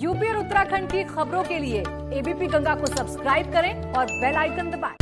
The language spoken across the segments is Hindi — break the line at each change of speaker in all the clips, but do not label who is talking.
यूपी और उत्तराखंड की खबरों के लिए एबीपी गंगा को सब्सक्राइब करें और बेल आइकन दबाएं।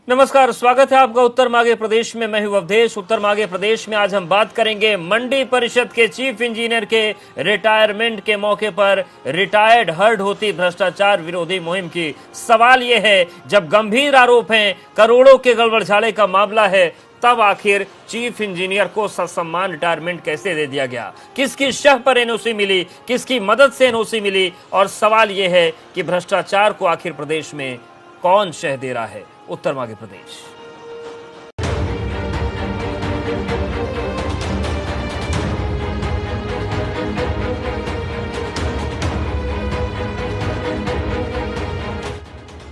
नमस्कार, स्वागत है आपका उत्तर माघे प्रदेश में। मैं हूं अवधेश। उत्तर माघे प्रदेश में आज हम बात करेंगे मंडी परिषद के चीफ इंजीनियर के रिटायरमेंट के मौके पर रिटायर्ड हर्ड होती भ्रष्टाचार विरोधी मुहिम की। सवाल यह है, जब गंभीर आरोप हैं, करोड़ों के गड़बड़झाले का मामला है, तब आखिर चीफ इंजीनियर को ससम्मान रिटायरमेंट कैसे दे दिया गया? किसकी शह पर एनओसी मिली, किसकी मदद से एनओसी मिली? और सवाल यह है कि भ्रष्टाचार को आखिर प्रदेश में कौन शह दे रहा है? उत्तर माघे प्रदेश।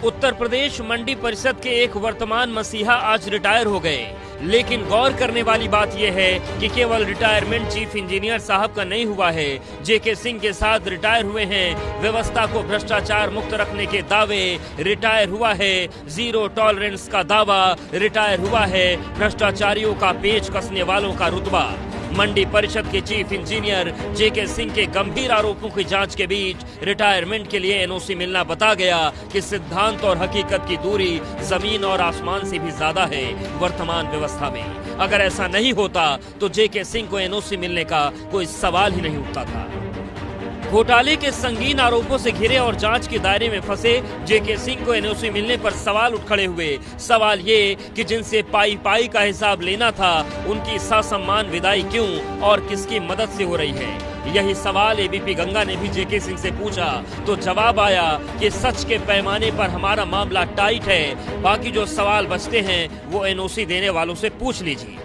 उत्तर प्रदेश मंडी परिषद के एक वर्तमान मसीहा आज रिटायर हो गए, लेकिन गौर करने वाली बात यह है कि केवल रिटायरमेंट चीफ इंजीनियर साहब का नहीं हुआ है। जेके सिंह के साथ रिटायर हुए हैं। व्यवस्था को भ्रष्टाचार मुक्त रखने के दावे रिटायर हुआ है। जीरो टॉलरेंस का दावा रिटायर हुआ है। भ्रष्टाचारियों का पेच कसने वालों का रुतबा। मंडी परिषद के चीफ इंजीनियर जेके सिंह के गंभीर आरोपों की जांच के बीच रिटायरमेंट के लिए एनओसी मिलना बता गया कि सिद्धांत और हकीकत की दूरी जमीन और आसमान से भी ज्यादा है वर्तमान व्यवस्था में। अगर ऐसा नहीं होता तो जेके सिंह को एनओसी मिलने का कोई सवाल ही नहीं उठता था। घोटाले के संगीन आरोपों से घिरे और जांच के दायरे में फंसे जेके सिंह को एनओसी मिलने पर सवाल उठ खड़े हुए। सवाल ये कि जिनसे पाई पाई का हिसाब लेना था, उनकी ससम्मान विदाई क्यों और किसकी मदद से हो रही है? यही सवाल एबीपी गंगा ने भी जेके सिंह से पूछा तो जवाब आया कि सच के पैमाने पर हमारा मामला टाइट है। बाकी जो सवाल बचते हैं वो एनओसी देने वालों से पूछ लीजिए।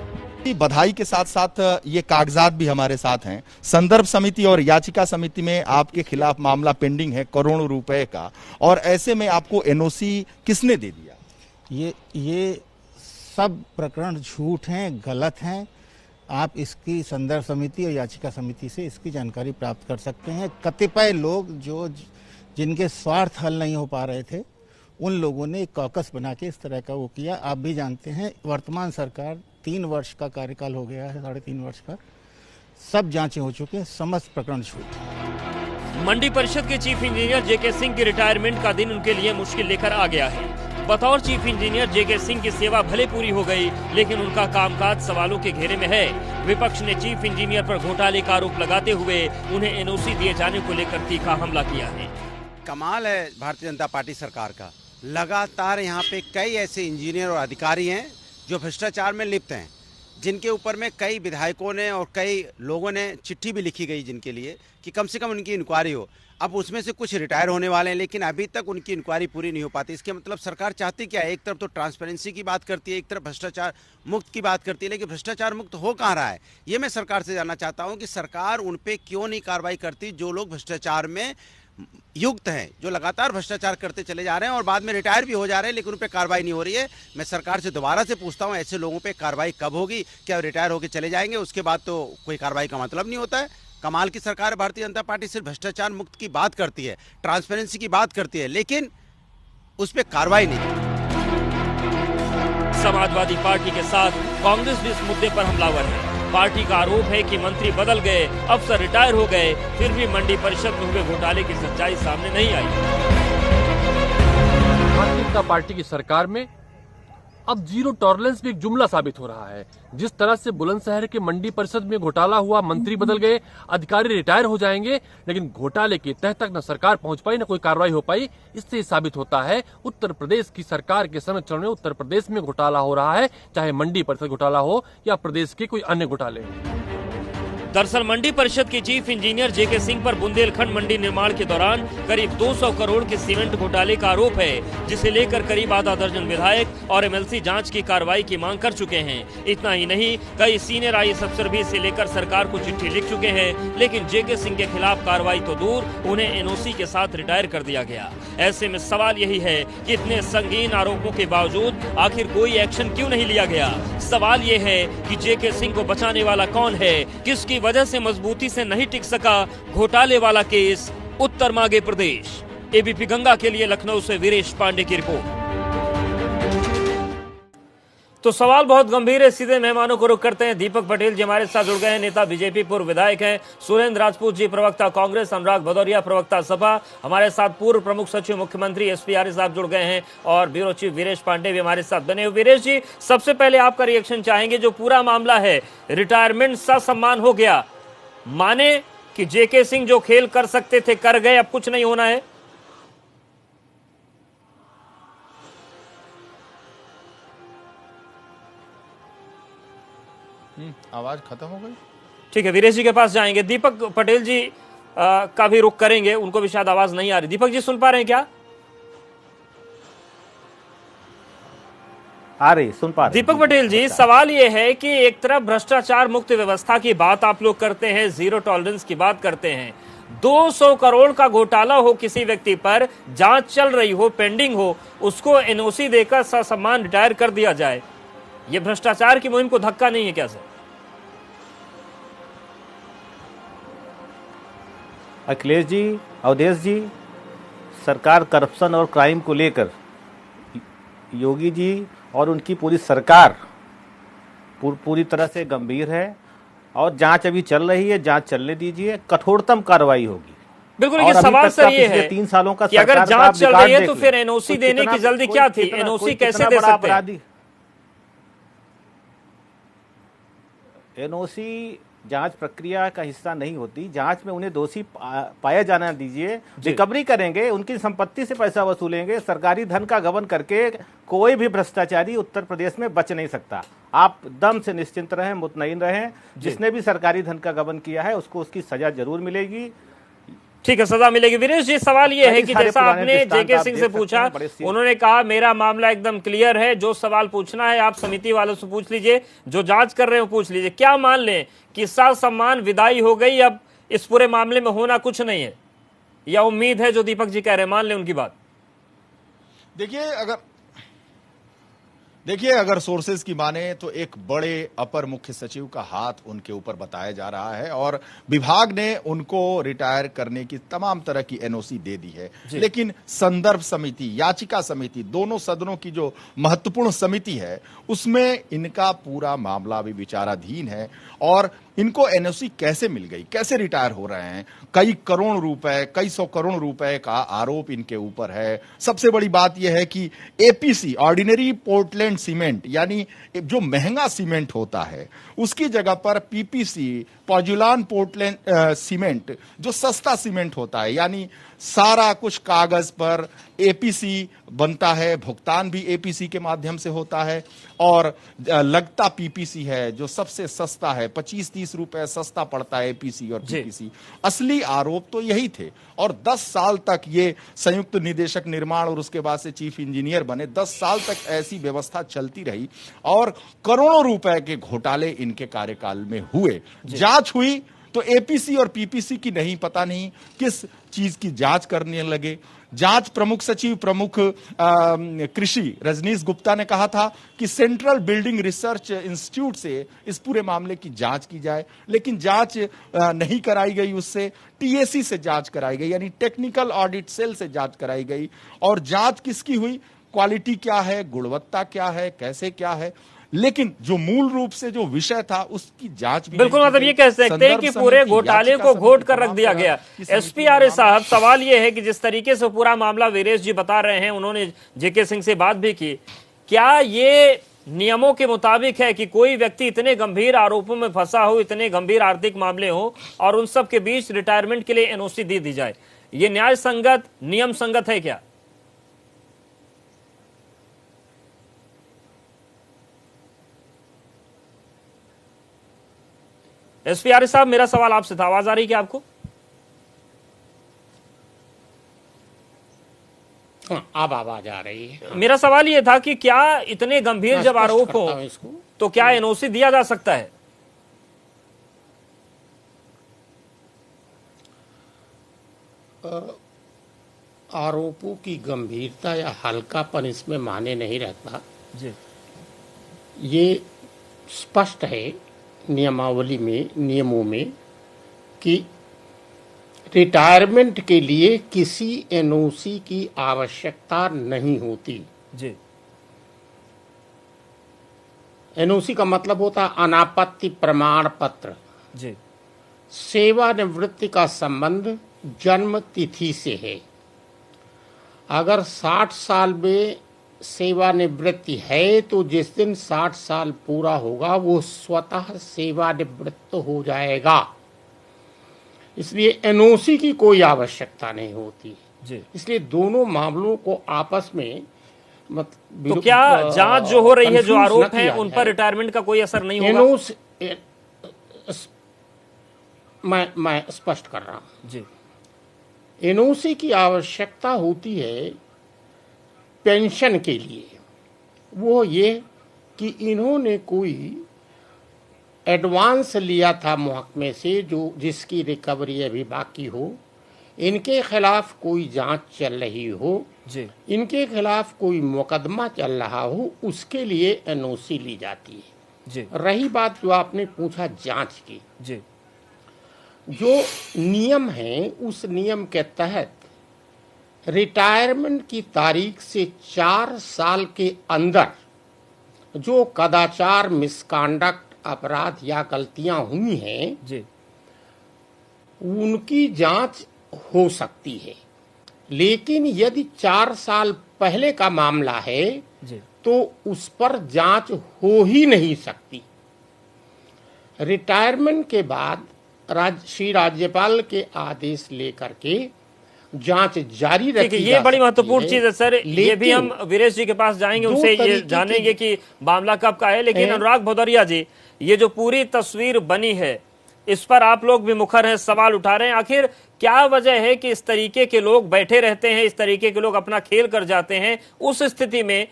बधाई के साथ साथ ये कागजात भी हमारे साथ हैं। संदर्भ समिति और याचिका समिति में आपके खिलाफ मामला पेंडिंग है करोड़ों रुपए का, और ऐसे में आपको एनओसी किसने दे दिया?
ये सब प्रकरण झूठ हैं, गलत हैं। आप इसकी संदर्भ समिति और याचिका समिति से इसकी जानकारी प्राप्त कर सकते हैं। कतिपय लोग जिनके स्वार्थ हल नहीं हो पा रहे थे, उन लोगों ने एक कॉकस बना के इस तरह का वो किया। आप भी जानते हैं, वर्तमान सरकार 3 वर्ष का कार्यकाल हो गया है, 3.5 वर्ष का। सब जांचें हो चुके हैं, समस्त प्रकरण झूठ।
मंडी परिषद के चीफ इंजीनियर जेके सिंह के रिटायरमेंट का दिन उनके लिए मुश्किल लेकर आ गया है। बतौर चीफ इंजीनियर जेके सिंह की सेवा भले पूरी हो गई, लेकिन उनका कामकाज सवालों के घेरे में है। विपक्ष ने चीफ इंजीनियर पर घोटाले का आरोप लगाते हुए उन्हें एनओसी दिए जाने को लेकर तीखा हमला किया है।
कमाल है भारतीय जनता पार्टी सरकार का। लगातार यहाँ पे कई ऐसे इंजीनियर और अधिकारी हैं जो भ्रष्टाचार में लिप्त हैं, जिनके ऊपर में कई विधायकों ने और कई लोगों ने चिट्ठी भी लिखी गई जिनके लिए कि कम से कम उनकी इंक्वायरी हो। अब उसमें से कुछ रिटायर होने वाले हैं, लेकिन अभी तक उनकी इंक्वायरी पूरी नहीं हो पाती। इसके मतलब सरकार चाहती क्या है? एक तरफ तो ट्रांसपेरेंसी की बात करती है, एक तरफ भ्रष्टाचार मुक्त की बात करती है, लेकिन भ्रष्टाचार मुक्त हो कहाँ रहा है? ये मैं सरकार से जानना चाहता हूँ कि सरकार उन पे क्यों नहीं कार्रवाई करती जो लोग भ्रष्टाचार में युक्त हैं, जो लगातार भ्रष्टाचार करते चले जा रहे हैं और बाद में रिटायर भी हो जा रहे हैं, लेकिन उन पे कार्रवाई नहीं हो रही है। मैं सरकार से दोबारा से पूछता हूं, ऐसे लोगों पे कार्रवाई कब होगी? क्या रिटायर होकर चले जाएंगे, उसके बाद तो कोई कार्रवाई का मतलब नहीं होता है? कमाल की सरकार है भारतीय जनता पार्टी। सिर्फ भ्रष्टाचार मुक्त की बात करती है, ट्रांसपेरेंसी की बात करती है, लेकिन उस पर कार्रवाई नहीं।
समाजवादी पार्टी के साथ कांग्रेस भी इस मुद्दे पर हमलावर है। पार्टी का आरोप है कि मंत्री बदल गए, अफसर रिटायर हो गए, फिर भी मंडी परिषद में हुए घोटाले की सच्चाई सामने नहीं आई।
भारतीय जनता पार्टी की सरकार में अब जीरो टॉलरेंस भी एक जुमला साबित हो रहा है। जिस तरह से बुलंदशहर के मंडी परिषद में घोटाला हुआ, मंत्री बदल गए, अधिकारी रिटायर हो जाएंगे, लेकिन घोटाले की तह तक न सरकार पहुंच पाई, न कोई कार्रवाई हो पाई। इससे साबित होता है उत्तर प्रदेश की सरकार के संरक्षण में उत्तर प्रदेश में घोटाला हो रहा है, चाहे मंडी परिषद घोटाला हो या प्रदेश के कोई अन्य घोटाले।
दरअसल मंडी परिषद के चीफ इंजीनियर जेके सिंह पर बुंदेलखंड मंडी निर्माण के दौरान करीब 200 करोड़ के सीमेंट घोटाले का आरोप है, जिसे लेकर करीब आधा दर्जन विधायक और एमएलसी जांच की कार्रवाई की मांग कर चुके हैं। इतना ही नहीं, कई सीनियर आईएएस अफसर भी इसे लेकर सरकार को चिट्ठी लिख चुके हैं, लेकिन जेके सिंह के खिलाफ कार्रवाई तो दूर, उन्हें एनओसी के साथ रिटायर कर दिया गया। ऐसे में सवाल यही है कि इतने संगीन आरोपों के बावजूद आखिर कोई एक्शन क्यों नहीं लिया गया? सवाल ये है कि जेके सिंह को बचाने वाला कौन है? किसकी वजह से मजबूती से नहीं टिक सका घोटाले वाला केस? उत्तर माघे प्रदेश। एबीपी गंगा के लिए लखनऊ से वीरेश पांडे की रिपोर्ट। तो सवाल बहुत गंभीर है। सीधे मेहमानों को रुख करते हैं। दीपक पटेल जी हमारे साथ जुड़ गए हैं, नेता बीजेपी, पूर्व विधायक हैं। सुरेंद्र राजपूत जी प्रवक्ता कांग्रेस, अनुराग भदौरिया प्रवक्ता सपा, हमारे साथ पूर्व प्रमुख सचिव मुख्यमंत्री एसपी आर्य साहब जुड़ गए हैं और ब्यूरो चीफ वीरेश पांडे भी हमारे साथ बने हुए। वीरेश जी, सबसे पहले आपका रिएक्शन चाहेंगे। जो पूरा मामला है, रिटायरमेंट ससम्मान हो गया, माने कि जेके सिंह जो खेल कर सकते थे कर गए, अब कुछ नहीं होना है।
आवाज खत्म हो गई।
ठीक है, वीरेश जी के पास जाएंगे। दीपक पटेल जी का भी रुख करेंगे, उनको भी शायद आवाज नहीं आ रही। दीपक जी सुन पा रहे हैं क्या?
आ रही, सुन पा रहे।
दीपक पटेल जी, सवाल यह है कि एक तरफ भ्रष्टाचार मुक्त व्यवस्था की बात आप लोग करते हैं, जीरो टॉलरेंस की बात करते हैं, 200 करोड़ का घोटाला हो किसी व्यक्ति पर, जांच चल रही हो, पेंडिंग हो, उसको एनओसी देकर ससम्मान रिटायर कर दिया जाए, यह भ्रष्टाचार की मुहिम को धक्का नहीं है क्या सर?
अखिलेश जी, अवधेश जी, सरकार करप्शन और क्राइम को लेकर योगी जी और उनकी पूरी सरकार पूरी तरह से गंभीर है और जांच अभी चल रही है। जांच चलने दीजिए, कठोरतम कार्रवाई होगी।
बिल्कुल, ये सवाल सर ये है
3 सालों का
कि अगर जांच चल रही है तो फिर एनओसी देने की जल्दी क्या थी? एनओसी कैसे दे सकते हैं?
एनओसी जांच प्रक्रिया का हिस्सा नहीं होती। जांच में उन्हें दोषी पाया जाना दीजिए, रिकवरी करेंगे, उनकी संपत्ति से पैसा वसूलेंगे। सरकारी धन का गबन करके कोई भी भ्रष्टाचारी उत्तर प्रदेश में बच नहीं सकता। आप दम से निश्चिंत रहें, मुतमईन रहें। जिसने भी सरकारी धन का गबन किया है उसको उसकी सजा जरूर मिलेगी।
ठीक है, सजा मिलेगी। वीरेश जी, सवाल ये है कि जैसा आपने जेके सिंह से पूछा, उन्होंने कहा मेरा मामला एकदम क्लियर है, जो सवाल पूछना है आप समिति वालों से पूछ लीजिए, जो जांच कर रहे हो पूछ लीजिए। क्या मान लें कि सम्मान विदाई हो गई, अब इस पूरे मामले में होना कुछ नहीं है, या उम्मीद है जो दीपक जी कह रहे हैं? मान लें उनकी बात।
देखिए, अगर सोर्सेज की माने तो एक बड़े अपर मुख्य सचिव का हाथ उनके ऊपर बताया जा रहा है और विभाग ने उनको रिटायर करने की तमाम तरह की एनओसी दे दी है। लेकिन संदर्भ समिति, याचिका समिति, दोनों सदनों की जो महत्वपूर्ण समिति है, उसमें इनका पूरा मामला भी विचाराधीन है और इनको एनओसी कैसे मिल गई, कैसे रिटायर हो रहे हैं। कई करोड़ रुपए, कई 100 करोड़ रुपए का आरोप इनके ऊपर है। सबसे बड़ी बात यह है कि एपीसी, ऑर्डिनरी पोर्टलैंड सीमेंट, यानी जो महंगा सीमेंट होता है, उसकी जगह पर पीपीसी, पॉजुलान पोर्टलैंड सीमेंट, जो सस्ता सीमेंट होता है, यानी सारा कुछ कागज पर एपीसी बनता है, भुगतान भी एपीसी के माध्यम से होता है और लगता पीपीसी है जो सबसे सस्ता है, 25-30 रुपए सस्ता पड़ता है एपीसी और पीपीसी। असली आरोप तो यही थे और 10 साल तक ये संयुक्त निदेशक निर्माण और उसके बाद से चीफ इंजीनियर बने। 10 साल तक ऐसी व्यवस्था चलती रही और करोड़ों रुपए के घोटाले इनके कार्यकाल में हुए। जांच हुई तो एपीसी और पीपीसी की नहीं, पता नहीं किस चीज की जांच करने लगे। जांच प्रमुख सचिव, प्रमुख कृषि रजनीश गुप्ता ने कहा था कि सेंट्रल बिल्डिंग रिसर्च इंस्टीट्यूट से इस पूरे मामले की जांच की जाए, लेकिन जांच नहीं कराई गई। उससे टीएसी से जांच कराई गई, यानी टेक्निकल ऑडिट सेल से जांच कराई गई। और जांच किसकी हुई, क्वालिटी क्या है, गुणवत्ता क्या है, कैसे क्या है, लेकिन जो मूल रूप से जो विषय था उसकी जांच भी
बिल्कुल, मतलब ये कह सकते हैं कि पूरे घोटाले को घोट कर रख दिया गया। एसपी आर्य साहब, सवाल ये है कि जिस तरीके से पूरा मामला वीरेश जी बता रहे हैं, उन्होंने जेके सिंह से बात भी की, क्या ये नियमों के मुताबिक है कि कोई व्यक्ति इतने गंभीर आरोपों में फंसा हो, इतने गंभीर आर्थिक मामले हो और उन सब के बीच रिटायरमेंट के लिए एनओसी दी जाए? ये न्याय संगत, नियम संगत है क्या? एसपी आर्य साहब, मेरा सवाल आपसे था, आवाज आ रही क्या आपको?
अब आवाज आ रही है।
मेरा सवाल यह था कि क्या इतने गंभीर जब आरोप हो तो क्या एनओसी दिया जा सकता है?
आरोपों की गंभीरता या हल्कापन इसमें माने नहीं रहता
जी।
ये स्पष्ट है नियमावली में, नियमों में, कि रिटायरमेंट के लिए किसी एनओसी की आवश्यकता नहीं होती।
जी।
एनओसी का मतलब होता है अनापत्ति प्रमाण पत्र।
जी।
सेवानिवृत्ति का संबंध जन्म तिथि से है। अगर 60 साल में सेवानिवृत्ति है तो जिस दिन 60 साल पूरा होगा वो स्वतः सेवानिवृत्त हो जाएगा, इसलिए एनओसी की कोई आवश्यकता नहीं होती।
जी।
इसलिए दोनों मामलों को आपस में
तो क्या जांच जो हो रही है, जो आरोप है, उन पर रिटायरमेंट का कोई असर नहीं होगा?
मैं स्पष्ट कर रहा हूं
जी।
एनओसी की आवश्यकता होती है पेंशन के लिए। वो ये कि इन्होंने कोई एडवांस लिया था महकमे से जो जिसकी रिकवरी अभी बाकी हो, इनके खिलाफ कोई जांच चल रही हो
जी,
इनके खिलाफ कोई मुकदमा चल रहा हो, उसके लिए एनओसी ली जाती है
जी।
रही बात जो आपने पूछा जांच की,
जी।
जो नियम है उस नियम के तहत रिटायरमेंट की तारीख से 4 साल के अंदर जो कदाचार, मिसकांडक्ट, अपराध या गलतियां हुई हैं
जी,
उनकी जांच हो सकती है। लेकिन यदि 4 साल पहले का मामला है
जी,
तो उस पर जांच हो ही नहीं सकती। रिटायरमेंट के बाद श्री राज्यपाल के आदेश लेकर के जांच जारी रखी।
ये बड़ी महत्वपूर्ण चीज है सर। ये भी हम वीरेश जी के पास जाएंगे, उनसे ये जानेंगे कि मामला कब का है। लेकिन अनुराग भदौरिया जी, ये जो पूरी तस्वीर बनी है इस पर आप लोग भी मुखर हैं, सवाल उठा रहे हैं। आखिर क्या वजह है कि इस तरीके के लोग बैठे रहते हैं, इस तरीके के लोग अपना खेल कर जाते हैं उस स्थिति में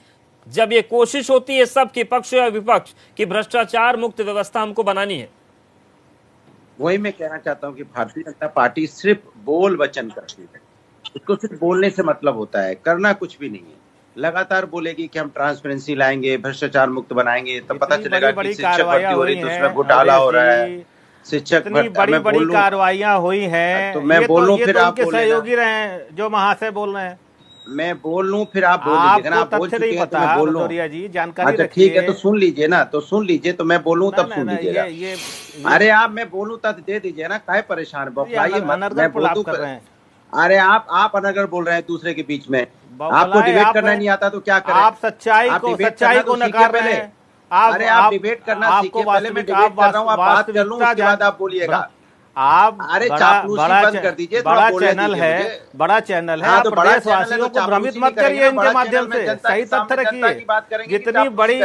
जब ये कोशिश होती है सबकी, पक्ष या विपक्ष, कि भ्रष्टाचार मुक्त व्यवस्था हमको बनानी है?
वही मैं कहना चाहता हूं कि भारतीय जनता पार्टी सिर्फ बोल वचन करती है। उसको सिर्फ बोलने से मतलब होता है, करना कुछ भी नहीं है। लगातार बोलेगी कि हम ट्रांसपेरेंसी लाएंगे, भ्रष्टाचार मुक्त बनाएंगे, तो पता चलेगा कि शिक्षक भर्ती हो रही है तो उसमें घोटाला हो रहा है। शिक्षक
बड़ी बड़ी कार्रवाइयां हुई हैं,
तो मैं बोल लूं फिर आप
बोल सहयोगी रहे जो महाशय बोल रहे हैं।
मैं बोल लूं फिर आप बोल लीजिए ना। आप बोल चुके हैं तो मैं बोल लूं।
जी जानकारी
अच्छा ठीक है, तो सुन लीजिए ना, तो सुन लीजिए, तो मैं बोलूं तब सुन लीजिएगा। अरे आप मैं बोलूं तब दे दीजिए ना, काहे परेशान बौखलाइए मत। मैं बोलूं कर रहे हैं। अरे आप अनर्गल बोल रहे हैं दूसरे के बीच में। आपको डिबेट करना नहीं आता तो क्या करें?
आप सच्चाई को नकार रहे हैं।
अरे आप डिबेट करना सीखिए, पहले मैं डिबेट कर रहा हूँ, आप बात कर लूं, उसके बाद आप बोलिएगा।
आप
अरे चापलूसी बंद कर दीजिए,
बड़ा चैनल है, बड़ा चैनल है। आप प्रदेशवासियों को भ्रमित मत करिए इनके माध्यम से, सही तथ्य रखिए। जितनी बड़ी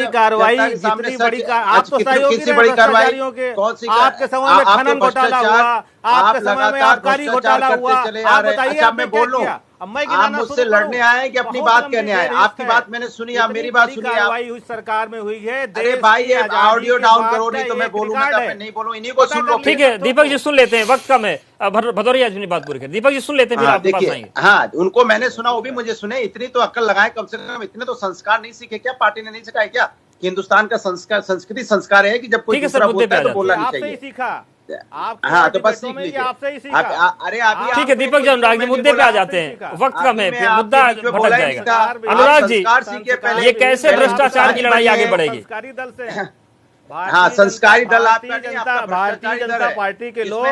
कार्रवाई, आप तो सहयोगी रहे भ्रष्टाचारियों के। आपके समय में खनन घोटाला हुआ, आपके समय में आबकारी घोटाला हुआ। आप बताइए, आप मैं बोल रहा हूँ।
आप मुझसे लड़ने आए कि अपनी बात कहने आए? आपकी बात मैंने सुनी, आप मेरी बात सुनिए।
कार्रवाई हुई सरकार में हुई है।
अरे भाई ये ऑडियो डाउन करो, नहीं तो मैं बोलूंगा, मैं नहीं बोलूं, इन्हीं को सुन लो।
ठीक है दीपक जी, सुन लेते हैं, वक्त कम है। भदौरिया जी ने बात पूरी कर। दीपक जी सुन लेते हैं, फिर आपके पास आएंगे।
हाँ, उनको मैंने सुना, वो भी मुझे सुने। इतनी तो अक्ल लगाए कम से कम, इतने तो संस्कार नहीं सीखे क्या? पार्टी ने नहीं सिखाया क्या? हिंदुस्तान का संस्कार, संस्कृति संस्कार है कि जब कोई दूसरा बोलता है तो बोलना नहीं चाहिए।
सीखा
हाँ, तो बस सीख लीजिए।
आपसे ही सीखा।
अरे अभी
ठीक है दीपक जी, अनुराग जी मुद्दे पे आ जाते हैं, वक्त कम है, फिर मुद्दा भटक जाएगा। अनुराग जी, ये कैसे भ्रष्टाचार की लड़ाई आगे बढ़ेगी?
संस्कारी दल से
हाँ, संस्कारी दल आपका नहीं, आपका
भारतीय जनता पार्टी के लोग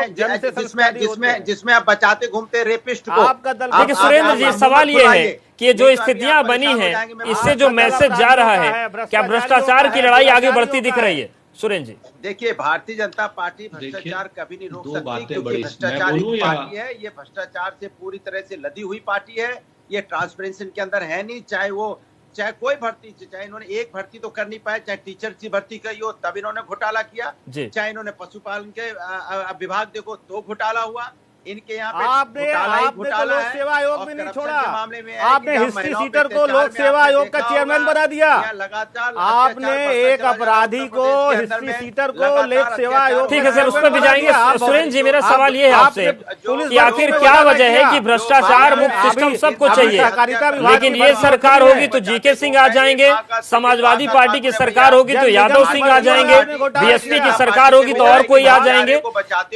जिसमें आप बचाते घूमते रेपिस्ट को।
आपका दल।
देखिए सुरेंद्र जी, सवाल ये है कि जो स्थितियां बनी हैं, इससे जो मैसेज जा रहा है, क्या भ्रष्टाचार की लड़ाई आगे बढ़ती दिख रही है? सुरेंद्र जी
देखिए, भारतीय जनता पार्टी भ्रष्टाचार कभी नहीं रोक सकती, क्योंकि भ्रष्टाचार की पार्टी है। ये भ्रष्टाचार से पूरी तरह से लदी हुई पार्टी है। ये ट्रांसपेरेंसी के अंदर है नहीं। चाहे कोई भर्ती, चाहे इन्होंने एक भर्ती तो कर नहीं पाए, चाहे टीचर की भर्ती करी हो तब इन्होंने घोटाला किया, चाहे इन्होंने पशुपालन के विभाग देखो तो घोटाला हुआ। इनके यहाँ पे
आपने लोक सेवा आयोग भी नहीं छोड़ा। आपने हिस्ट्री सीटर को लोक सेवा आयोग का चेयरमैन बना दिया।
लगातार
आपने एक अपराधी को, हिस्ट्री सीटर को लोक सेवा आयोग।
ठीक है सर, उस पर भी जाएंगे। सुरेंद्र जी, मेरा सवाल ये है आपसे कि आखिर क्या वजह है कि भ्रष्टाचार मुक्त सिस्टम सबको चाहिए, लेकिन ये सरकार होगी तो जीके सिंह आ जाएंगे, समाजवादी पार्टी की सरकार होगी तो यादव सिंह आ जाएंगे, बीएसपी की सरकार होगी तो और कोई आ जाएंगे।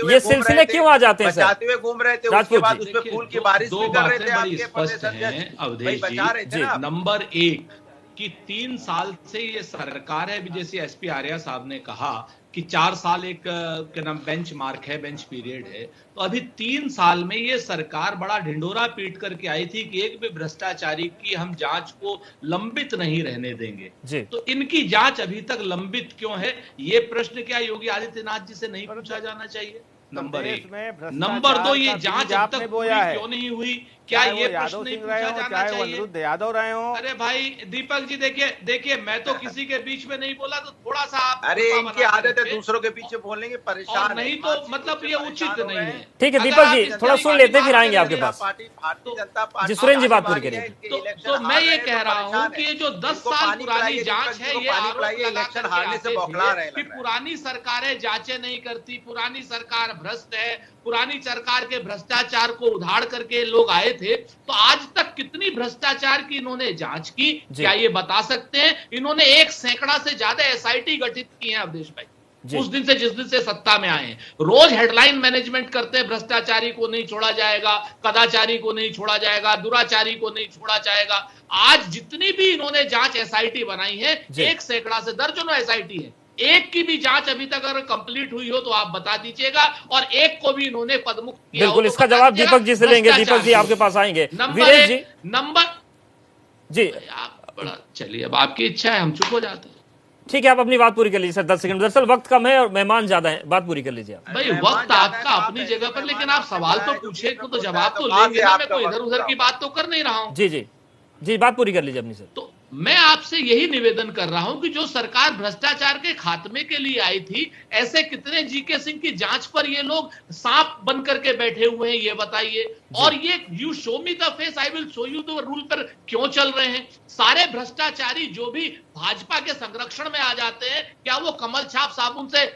ये सिलसिले क्यों आ जाते हैं सर?
घूम रहे थे, उसके बाद उसपे फूल की बारिश भी कर रहे थे। आपके
स्पष्ट है अवधेश जी। नंबर 1 कि 3 साल से ये सरकार है। अभी जैसे एसपी आर्या साहब ने कहा कि 4 साल एक क्या नाम बेंच मार्क है, बेंच पीरियड है, तो अभी 3 साल में ये सरकार बड़ा ढिंडोरा पीट करके आई थी कि एक भी भ्रष्टाचारी की हम जांच को लंबित नहीं रहने देंगे जी। तो इनकी जांच अभी तक लंबित क्यों है, ये प्रश्न क्या योगी आदित्यनाथ जी से नहीं पूछा जाना चाहिए? नंबर 1। नंबर 2, ये जांच अब तक पूरी क्यों नहीं हुई, क्या ये प्रश्न नहीं पूछा जाना चाहिए?
यादव रहे हो।
अरे भाई दीपक जी, देखिए मैं तो किसी के बीच में नहीं बोला, तो थोड़ा सा आप
अरे इनकी आदत है दूसरों के पीछे बोलने की, परेशान
नहीं तो मतलब ये उचित नहीं है।
ठीक है दीपक जी, थोड़ा सुन लेते हैं फिर आएंगे आपके पास।
भारतीय जनता पार्टी
सुरेंद्र जी बात पूरी करिए।
तो मैं ये कह रहा हूँ कि ये जो 10 साल पुरानी जांच है, ये
इलेक्शन हारने से बौखला रहे हैं
कि पुरानी सरकारें जांचें नहीं करती, पुरानी सरकार भ्रष्ट है, पुरानी सरकार के भ्रष्टाचार को उधाड़ करके लोग आए थे। तो आज तक कितनी भ्रष्टाचार की इन्होंने जांच की, क्या ये बता सकते हैं? इन्होंने 1 सैकड़ा से ज्यादा एसआईटी गठित की है अवधेश भाई, उस दिन से जिस दिन से सत्ता में आए हैं। रोज हेडलाइन मैनेजमेंट करते हैं, भ्रष्टाचारी को नहीं छोड़ा जाएगा, कदाचारी को नहीं छोड़ा जाएगा, दुराचारी को नहीं छोड़ा जाएगा। आज जितनी भी इन्होंने जांच एसआईटी बनाई है, 1 सैकड़ा से दर्जनों एसआईटी है, एक की भी जांच अभी तक अगर कंप्लीट हुई हो तो आप बता दीजिएगा, और एक को भी इन्होंने पदमुक्त किया।
बिल्कुल, इसका जवाब दीपक जी से लेंगे। दीपक जी आपके पास आएंगे। वीरेश जी
नंबर
जी,
आप बड़ा, चलिए अब आपकी इच्छा है, हम चुप हो जाते हैं।
ठीक है, आप अपनी बात पूरी कर लीजिए सर, 10 सेकंड। दरअसल वक्त कम है और मेहमान ज्यादा है, बात पूरी कर लीजिए आप।
भाई वक्त आपका अपनी जगह पर, लेकिन आप सवाल तो पूछे तो जवाब तो लेंगे ना। मैं कोई इधर उधर की बात तो कर नहीं रहा हूँ।
जी जी जी, बात पूरी कर लीजिए अपनी सर।
तो मैं आपसे यही निवेदन कर रहा हूं कि जो सरकार भ्रष्टाचार के खात्मे के लिए आई थी, ऐसे कितने जीके सिंह की जांच पर ये लोग सांप बन करके बैठे हुए हैं, ये बताइए। और ये you show me the face I will show you the rule पर क्यों चल रहे हैं? सारे भ्रष्टाचारी जो भी भाजपा के संरक्षण में आ जाते हैं, क्या वो कमल छाप साबुन से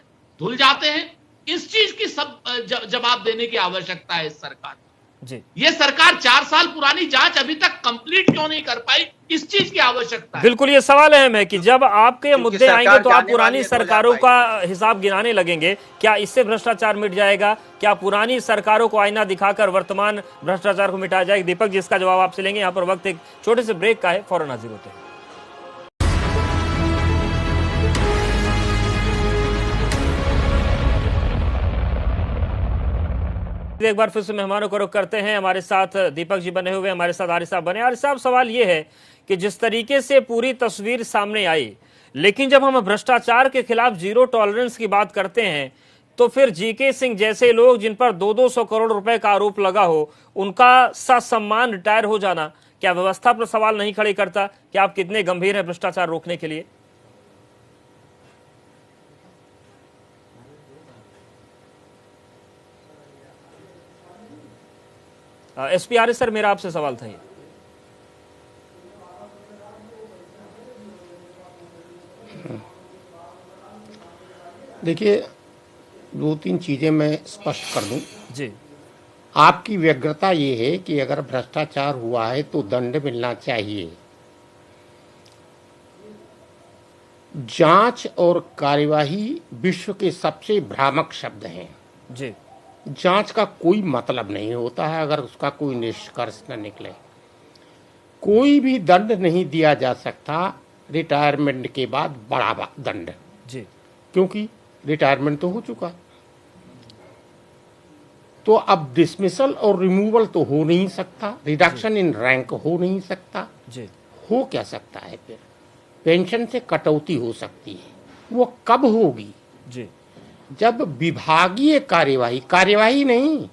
धुल जाते हैं? इस चीज की सब जवाब देने की आवश्यकता है इस सरकार।
जी।
ये सरकार 4 साल पुरानी जांच अभी तक कंप्लीट क्यों नहीं कर पाई, इस चीज की आवश्यकता है।
बिल्कुल, ये सवाल अहम है कि जब आपके मुद्दे आएंगे तो आप पुरानी सरकारों का हिसाब गिनाने लगेंगे। क्या इससे भ्रष्टाचार मिट जाएगा? क्या पुरानी सरकारों को आईना दिखाकर वर्तमान भ्रष्टाचार को मिटाया जाएगा? दीपक जी इसका जवाब आपसे लेंगे। यहाँ पर वक्त एक छोटे से ब्रेक का है, फौरन हाजिर होते हैं। एक बार फिर से मेहमानों को रुख करते हैं। हमारे साथ दीपक जी बने हुए, हमारे साथ आरिफ साहब बने। आरिफ साहब, सवाल ये है कि जिस तरीके से पूरी तस्वीर सामने आई, लेकिन जब हम भ्रष्टाचार के खिलाफ 0 टॉलरेंस की बात करते हैं, तो फिर जीके सिंह जैसे लोग जिन पर 200 करोड़ रुपए का आरोप लगा हो, उनका ससम्मान रिटायर हो जाना क्या व्यवस्था पर सवाल नहीं खड़े करता कि आप कितने गंभीर हैं भ्रष्टाचार रोकने के लिए? एसपी आर्य सर, मेरा आपसे सवाल था ये।
देखिए, 2-3 चीजें मैं स्पष्ट कर दूं।
जी।
आपकी व्यग्रता ये है कि अगर भ्रष्टाचार हुआ है तो दंड मिलना चाहिए। जांच और कार्यवाही विश्व के सबसे भ्रामक शब्द हैं।
जी।
जांच का कोई मतलब नहीं होता है अगर उसका कोई निष्कर्ष न निकले। कोई भी दंड नहीं दिया जा सकता रिटायरमेंट के बाद बड़ा दंड।
जी।
क्योंकि रिटायरमेंट तो हो चुका, तो अब डिसमिसल और रिमूवल तो हो नहीं सकता, रिडक्शन इन रैंक हो नहीं सकता।
जी।
हो क्या सकता है? फिर पेंशन से कटौती हो सकती है। वो कब होगी?
जी।
जब विभागीय कार्यवाही नहीं,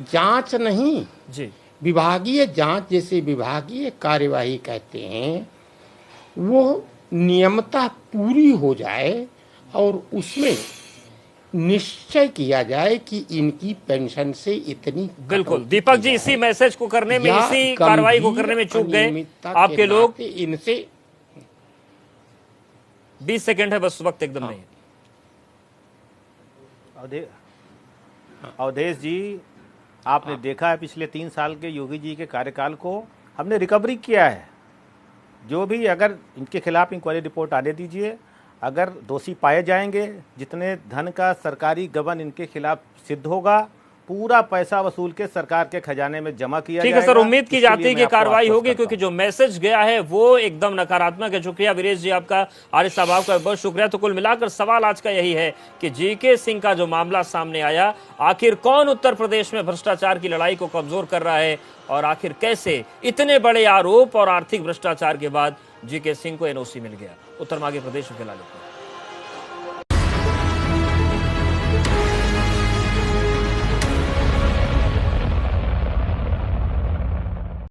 जांच नहीं,
जी,
विभागीय जांच जैसे विभागीय कार्यवाही कहते हैं, वो नियमतः पूरी हो जाए और उसमें निश्चय किया जाए कि इनकी पेंशन से इतनी।
बिल्कुल दीपक जी, इसी मैसेज को करने में, इसी कार्रवाई को करने में चूक गए आपके लोग।
इनसे
20 सेकंड है बस, वक्त एकदम नहीं है।
अवधेश जी, आपने देखा है पिछले 3 साल के योगी जी के कार्यकाल को हमने रिकवरी किया है। जो भी अगर इनके खिलाफ इंक्वायरी रिपोर्ट आने दीजिए, अगर दोषी पाए जाएंगे, जितने धन का सरकारी गबन इनके खिलाफ सिद्ध होगा, पूरा पैसा वसूल के सरकार के खजाने में जमा किया
ठीक है
जाएगा।
सर, उम्मीद की
इसके
जाती है
लिए
कि
मैं आपको
कार्रवाई
आश्वस्त
होगी,
करता
क्योंकि जो मैसेज गया है वो एकदम नकारात्मक है। शुक्रिया वीरेश जी आपका, आरिफ साहब आपका बहुत शुक्रिया। तो कुल मिलाकर सवाल आज का यही है कि जीके सिंह का जो मामला सामने आया, आखिर कौन उत्तर प्रदेश में भ्रष्टाचार की लड़ाई को कमजोर कर रहा है, और आखिर कैसे इतने बड़े आरोप और आर्थिक भ्रष्टाचार के बाद जीके सिंह को एनओसी मिल गया। उत्तर मध्य प्रदेश में फिलहाल।